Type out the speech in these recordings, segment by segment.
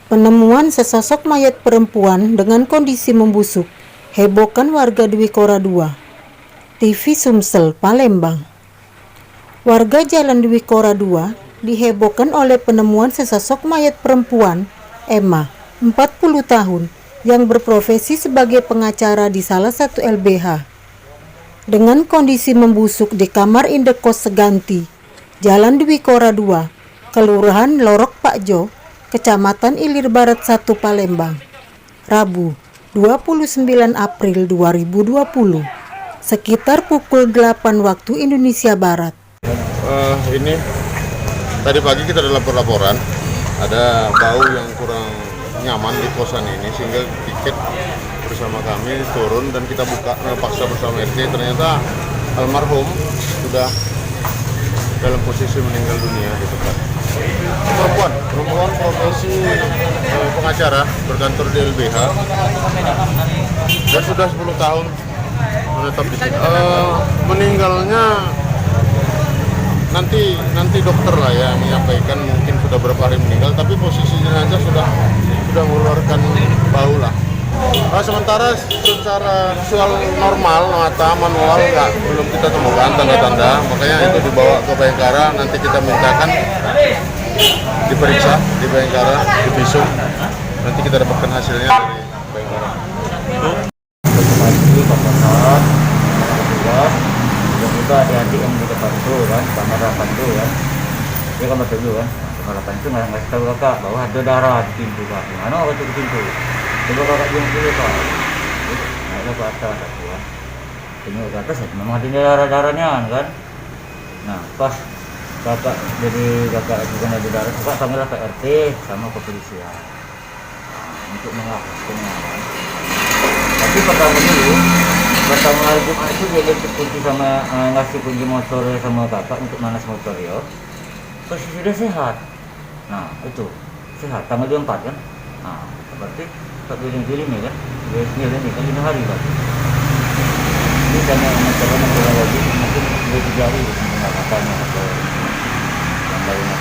Penemuan sesosok mayat perempuan dengan kondisi membusuk hebohkan warga Dwi Kora II. TV Sumsel, Palembang. Warga Jalan Dwi Kora II dihebohkan oleh penemuan sesosok mayat perempuan, Emma, 40 tahun, yang berprofesi sebagai pengacara di salah satu LBH. Dengan kondisi membusuk di kamar indekos Seganti, Jalan Dwi Kora II, Kelurahan Lorok Pakjo, Kecamatan Ilir Barat 1, Palembang, Rabu, 29 April 2020, sekitar pukul 8 waktu Indonesia Barat. Ini tadi pagi kita ada laporan ada bau yang kurang nyaman di kosan ini, sehingga tiket bersama kami turun dan kita buka paksa bersama RT. Ternyata almarhum sudah dalam posisi meninggal dunia di tempat. Perempuan profesi pengacara, berkantor di LBH dan sudah 10 tahun menetap di sini. Meninggalnya nanti dokter lah ya menyampaikan, mungkin sudah berapa hari meninggal, tapi posisi jenazah sudah mengeluarkan bau lah. Sementara secara visual normal, mata manual belum kita temukan tanda-tanda, makanya itu dibawa ke Bayangkara. Nanti kita mintakan diperiksa di Bayangkara, di visum, nanti kita dapatkan hasilnya dari Bayangkara. Dan juga adik-adik yang di depan itu kan, kamar 8 itu kan, dia kamar 7 kan, kamar 8 itu ngasih tahu kakak bahwa ada darah di pintu kak. Gimana waktu ke pintu? Coba kakak bilang dulu kak. Naiklah ke atas aku kan. Tengok ke atas, memang ada darahnya kan. Nah pas kakak bukan ada darah, kakak panggil ke RT sama kepolisian untuk menghapuskannya kan. Tapi pertama hari Jumat itu dia kunci sama ngasih kunci motor sama kakak untuk manas motor ya. Posisi dia sehat. Nah itu sehat tanggal 24 kan. Nah berarti tak giling-giling ya kan. Dia ini kan 5 hari kan. Ini karena masalah yang lagi mungkin dia dijari dengan kakaknya atau yang lainnya.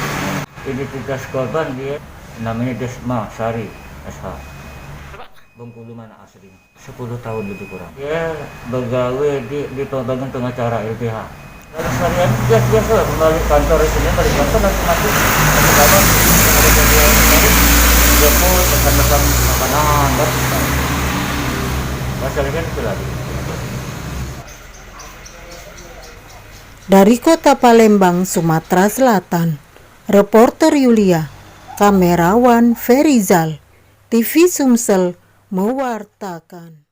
Identitas korban dia namanya Desma Sari SH. Bengkulu mana aslinya? 10 tahun lebih kurang. Dia begawe di bagian pengacara LBH. Lalu seharian biasa kembali kantor sini, balik kantor langsung masuk ke kamar, ada bagian dia pun makan makanan dan masalahnya itu lagi. Dari Kota Palembang, Sumatera Selatan, reporter Yulia, kamerawan Ferizal, TV Sumsel mewartakan.